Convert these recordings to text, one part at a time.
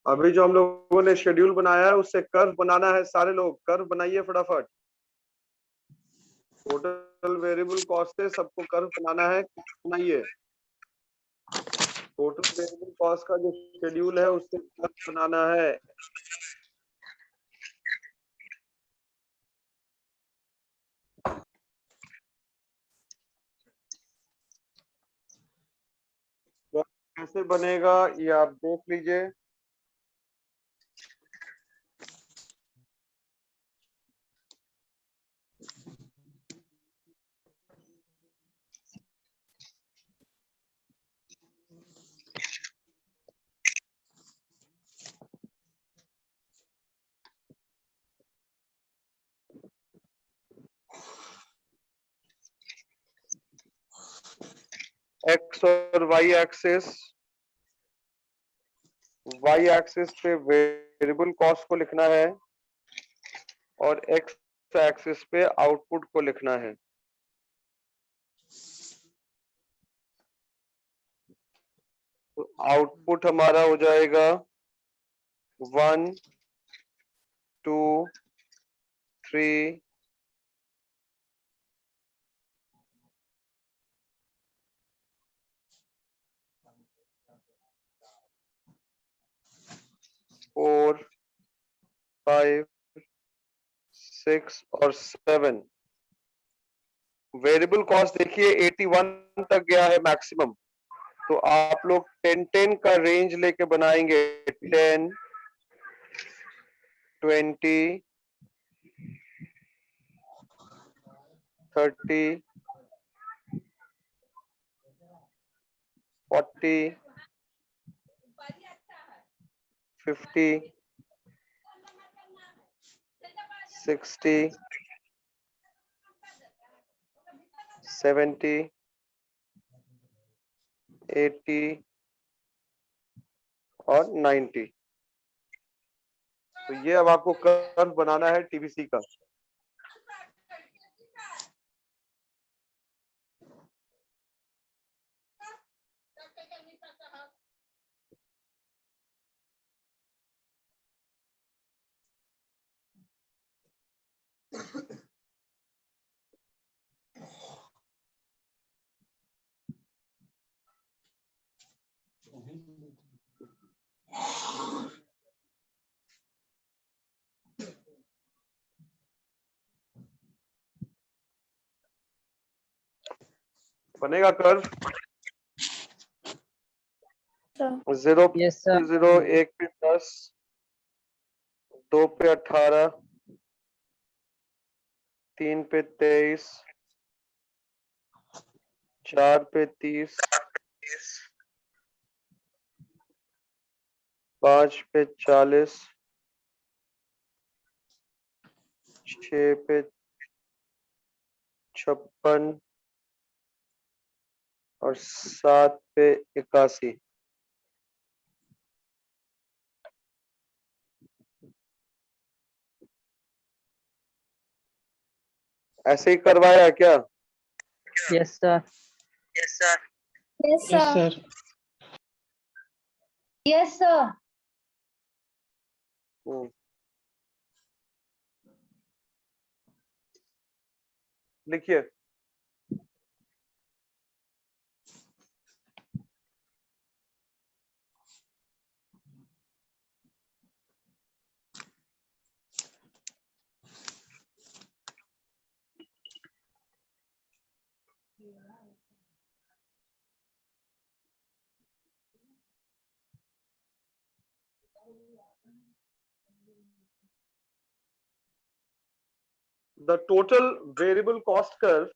अभी जो हम लोगों ने शेड्यूल बनाया है उससे कर्व बनाना है। सारे लोग कर्व बनाइए फटाफट। टोटल वेरिएबल कॉस्ट से सबको कर्व बनाना है, बनाइए। टोटल वेरिएबल कॉस्ट का जो शेड्यूल है उससे कर्व बनाना है। कैसे बनेगा ये आप देख लीजिए। एक्स और वाई एक्सिस पे वेरिएबल कॉस्ट को लिखना है और एक्स एक्सिस पे आउटपुट को लिखना है। तो आउटपुट हमारा हो जाएगा 1 2 3 4 5 6 और 7। वेरिएबल कॉस्ट देखिए 81 तक गया है मैक्सिमम। तो आप लोग 10 का रेंज लेके बनाएंगे। 10 20 30 40 50 60 70 80 और 90। तो ये अब आपको कर्व बनाना है टीबीसी का। बनेगा कर्व। 0 पे 0, 1 पे 10, 2 पे 18, 3 पे 23, 4 पे 30, 5 पे 40, 6 पे 56 और 7 पे 81। ऐसे ही करवाया क्या? Yes sir. Yes sir. Yes sir. Yes sir. लिखिए। The total variable cost curve,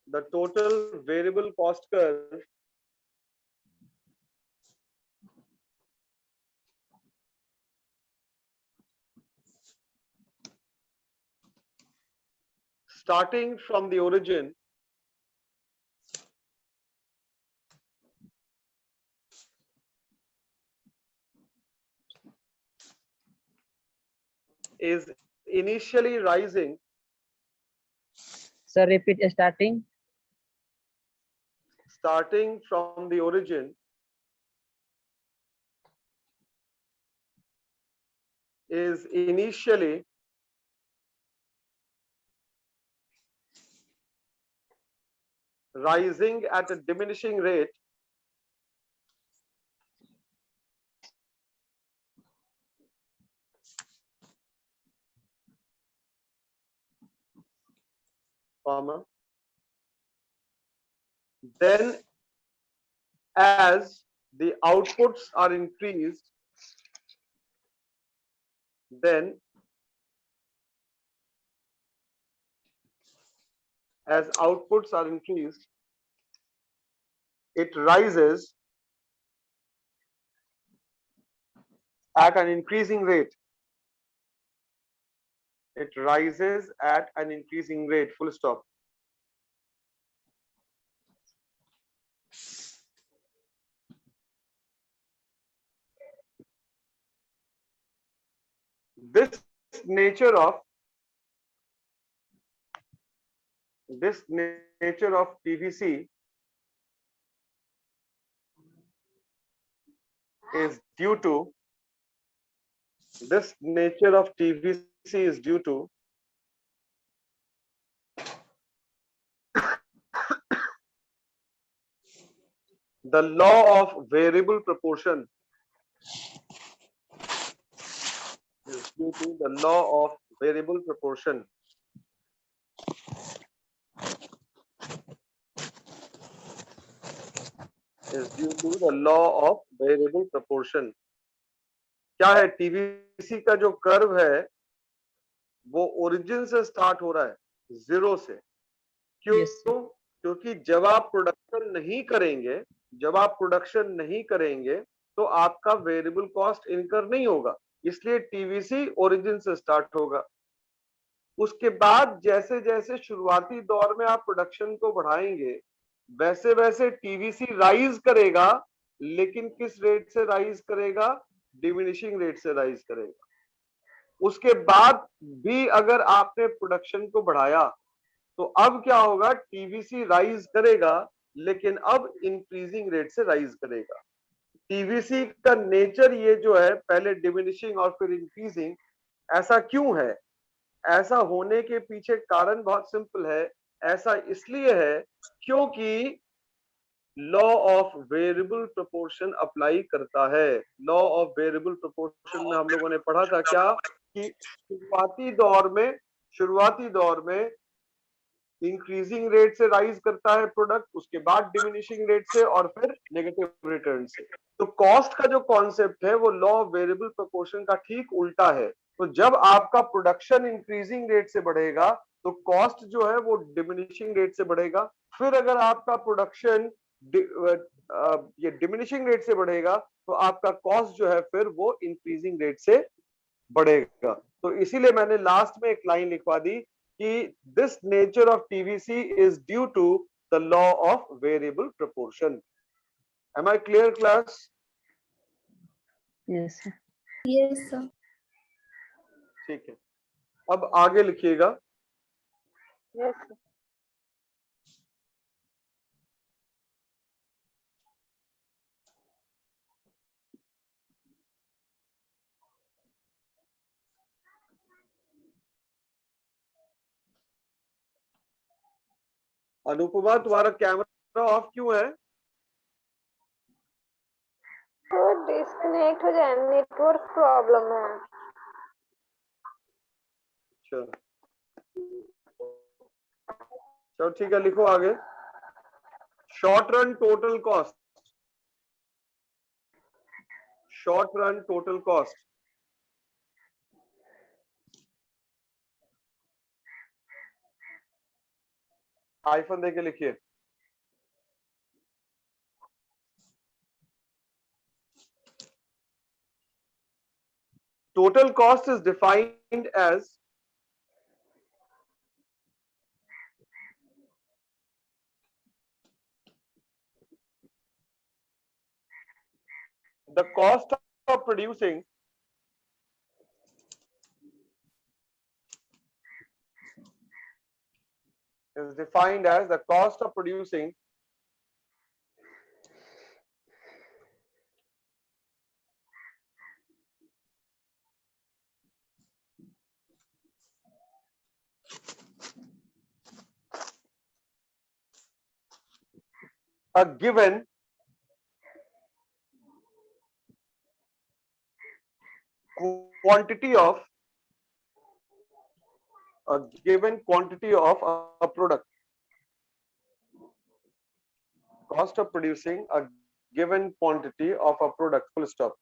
the total variable cost curve starting from the origin is initially rising. Sir, repeat starting. Starting from the origin is initially rising at a diminishing rate comma then as the outputs are increased, then as outputs are increased, it rises at an increasing rate. It rises at an increasing rate, full stop. This nature of TVC is due to the law of variable proportion. Is due to the law of variable proportion. Is due to the law of variable proportion. क्या है? TVC का जो curve है वो origin से start हो रहा है, जीरो से. क्यों? Yes, sir. क्योंकि जब आप प्रोडक्शन नहीं करेंगे तो आपका वेरिएबल कॉस्ट इनकर नहीं होगा, इसलिए टीवीसी ओरिजिन से स्टार्ट होगा. उसके बाद जैसे जैसे शुरुआती दौर में आप प्रोडक्शन को बढ़ाएंगे वैसे वैसे टीवीसी राइज करेगा, लेकिन किस रेट से राइज करेगा? डिमिनिशिंग रेट से राइज करेगा. उसके बाद भी अगर आपने प्रोडक्शन को बढ़ाया तो अब क्या होगा? टीवीसी राइज करेगा, लेकिन अब इंक्रीजिंग रेट से राइज करेगा. टीवीसी का नेचर ये जो है, पहले डिमिनिशिंग और फिर इंक्रीजिंग, ऐसा क्यों है? ऐसा होने के पीछे कारण बहुत सिंपल है. ऐसा इसलिए है क्योंकि law of variable proportion apply करता है. लॉ ऑफ वेरिएबल प्रोपोर्शन में हम लोगों ने पढ़ा था क्या कि शुरुआती दौर में इंक्रीजिंग रेट से राइज करता है प्रोडक्ट, उसके बाद डिमिनिशिंग रेट से और फिर नेगेटिव रिटर्न से. तो कॉस्ट का जो कॉन्सेप्ट है वो लॉ ऑफ वेरिएबल प्रोपोर्शन का ठीक उल्टा है. तो जब आपका प्रोडक्शन इंक्रीजिंग रेट से बढ़ेगा तो कॉस्ट जो है वो डिमिनिशिंग रेट से बढ़ेगा. फिर अगर आपका प्रोडक्शन ये डिमिनिशिंग रेट से बढ़ेगा तो आपका कॉस्ट जो है फिर वो इंक्रीजिंग रेट से बढ़ेगा. तो इसीलिए मैंने लास्ट में एक लाइन लिखवा दी कि this nature of TVC is due to the law of variable proportion. Am I clear class? Yes, sir. Yes, sir. ठीक है, अब आगे लिखिएगा. Yes, sir. अनुपमा, तुम्हारा कैमरा ऑफ क्यों है? तो डिस्कनेक्ट हो जाए, नेटवर्क प्रॉब्लम है. चलो चलो ठीक है, लिखो आगे. Short run total cost. Short run total cost. Hyphen देके लिखिए. Total cost is defined as the cost of producing is defined as the cost of producing a given quantity of a product. Cost of producing a given quantity of a product. Full stop.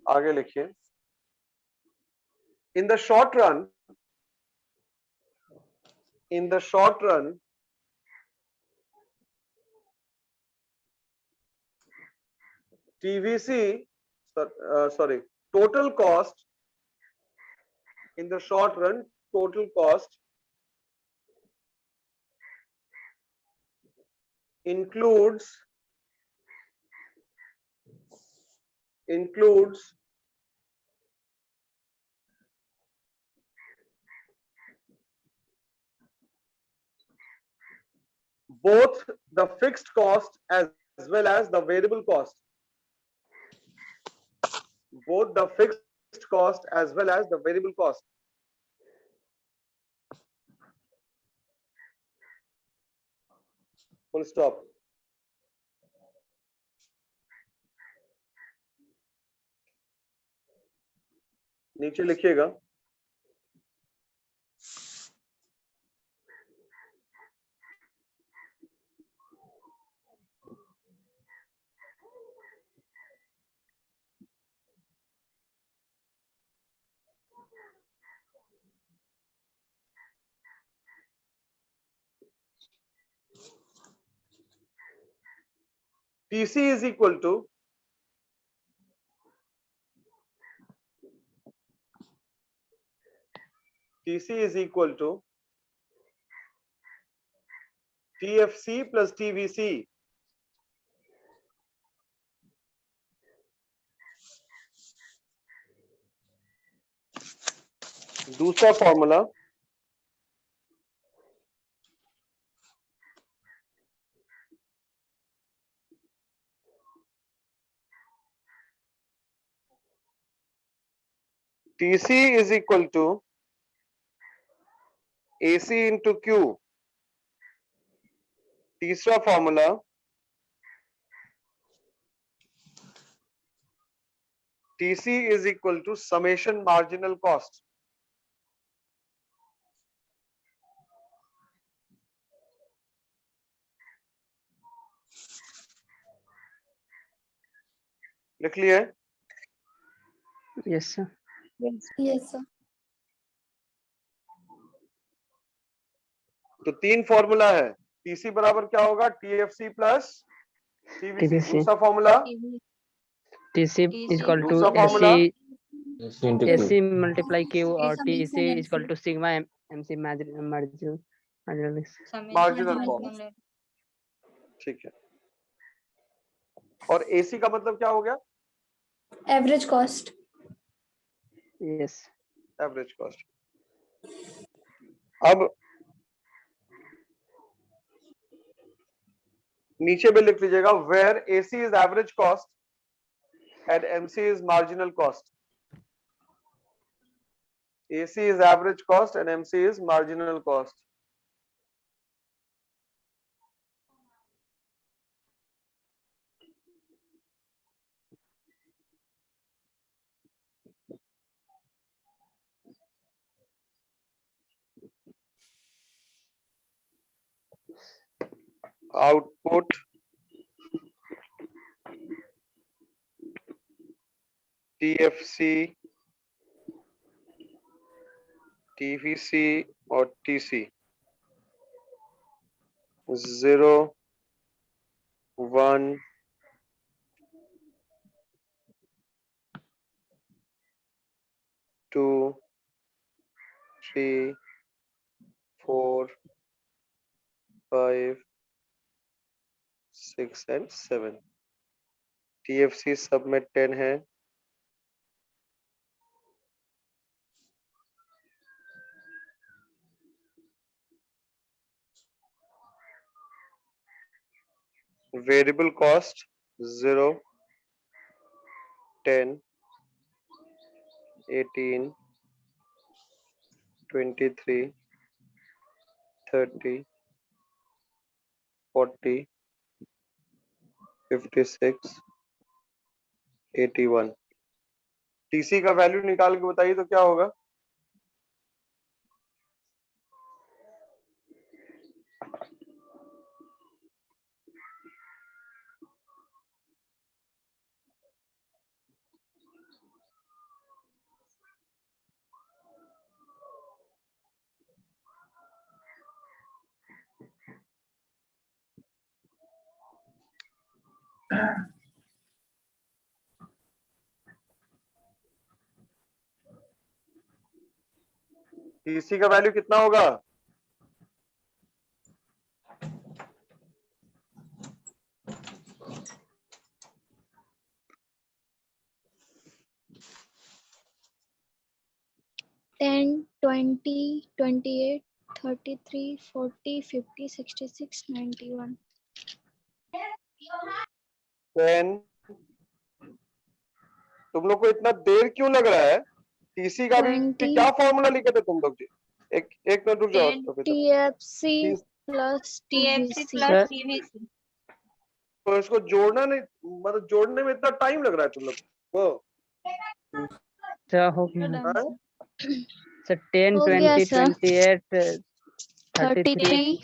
आगे लिखिए. In the short run, TVC, total cost in the short run, total cost includes both the fixed cost as well as the variable cost. Both the fixed cost as well as the variable cost. Full stop. नीचे लिखिएगा. TC is equal to TFC plus TVC. दूसरा formula TC is equal to AC into Q. तीसरा formula TC is equal to summation marginal cost. लिख लिया है? Yes, sir. Yes, sir. तो तीन formula है. TC बराबर क्या होगा? TFC plus TVC. TVC. दूसरा formula TC is equal to दूसरा फॉर्मूला AC multiply Q और TC is equal to sigma MC marginal cost. ठीक है. और AC का मतलब क्या हो गया? Average cost. Yes. Average cost. अब नीचे भी लिख लीजिएगा where AC is average cost and MC is marginal cost. AC is average cost and MC is marginal cost. Output TFC, TVC और TC 0, 1, 2, 3, 4, 5, 6 and 7. TFC सब में 10 है. Variable cost 0, 10, 18, 23, 30, 40, 56, 81। टीसी का वैल्यू निकाल के बताइए तो क्या होगा? टीसी का वैल्यू कितना होगा? Ten, 20, 28, 33, 40, 50, 66, 91. 10। तुम लोग को इतना देर क्यों लग रहा है? टीसी का भी 20, क्या फॉर्मूला लिखे थे तुम लोग? एक मिनट रुक जाओ तो फिर TFC plus TFC TVC. plus TVC। तो इसको जोड़ना नहीं, मतलब जोड़ने में इतना टाइम लग रहा है तुम लोग को? अच्छा हो गया हाँ? सर। 10, हो गया 20, सर। 28, 33,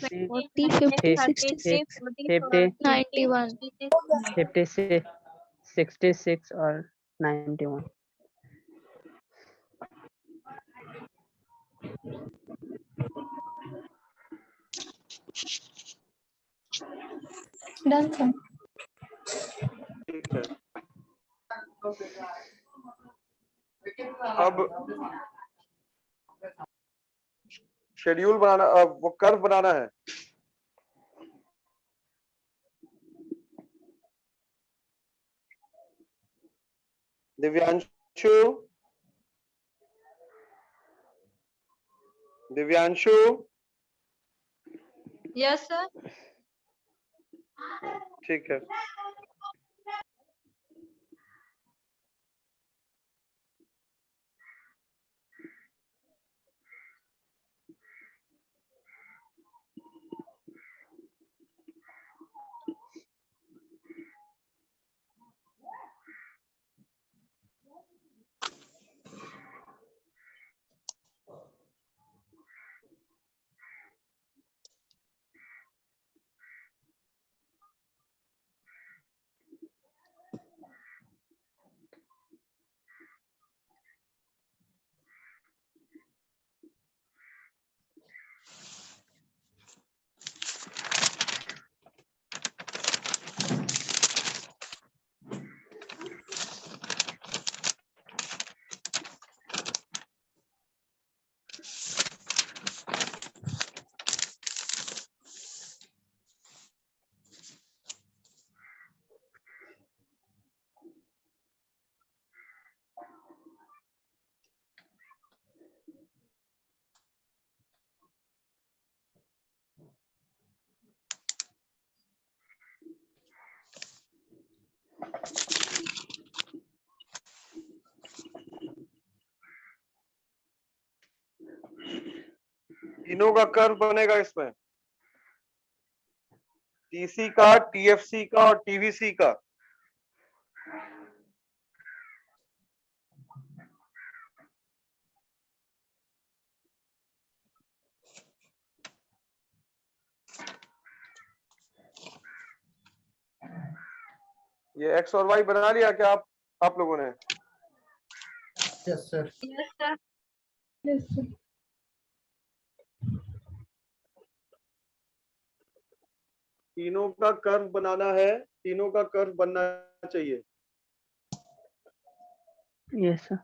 33, 40, 50, 56, 66, 50, 91. 56, 66 और 91। Done, sir. ठीक है। अब शेड्यूल बनाना, वो कर्व बनाना है। Divyanshu, Divyanshu, yes sir. ठीक है। तीनों का कर्व बनेगा इसमें, टीसी का, टीएफसी का और टीवीसी का। ये एक्स और वाई बना लिया क्या आप लोगों ने? Yes sir. Yes sir. Yes, sir. तीनों का कर्व बनाना है, तीनों का कर्व बनना चाहिए। Yes sir.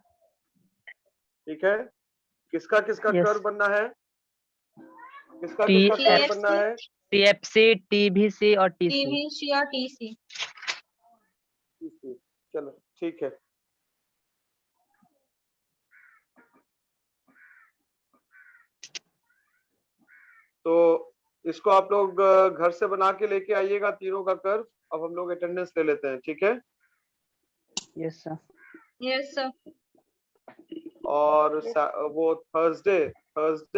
ठीक है। किसका किसका Yes. कर्व बनना है? किसका T- किसका कर्व बनना है? TFC, TVC और TC। TVC और TC। चलो ठीक है। तो इसको आप लोग घर से बना के लेके आइएगा तीनों का कर्व। अब हम लोग अटेंडेंस ले लेते हैं, ठीक है? Yes sir. Yes sir. और वो थर्सडे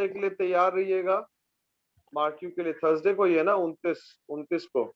के लिए तैयार रहिएगा। मार्क यू के लिए थर्सडे को ही है ना, 29 को।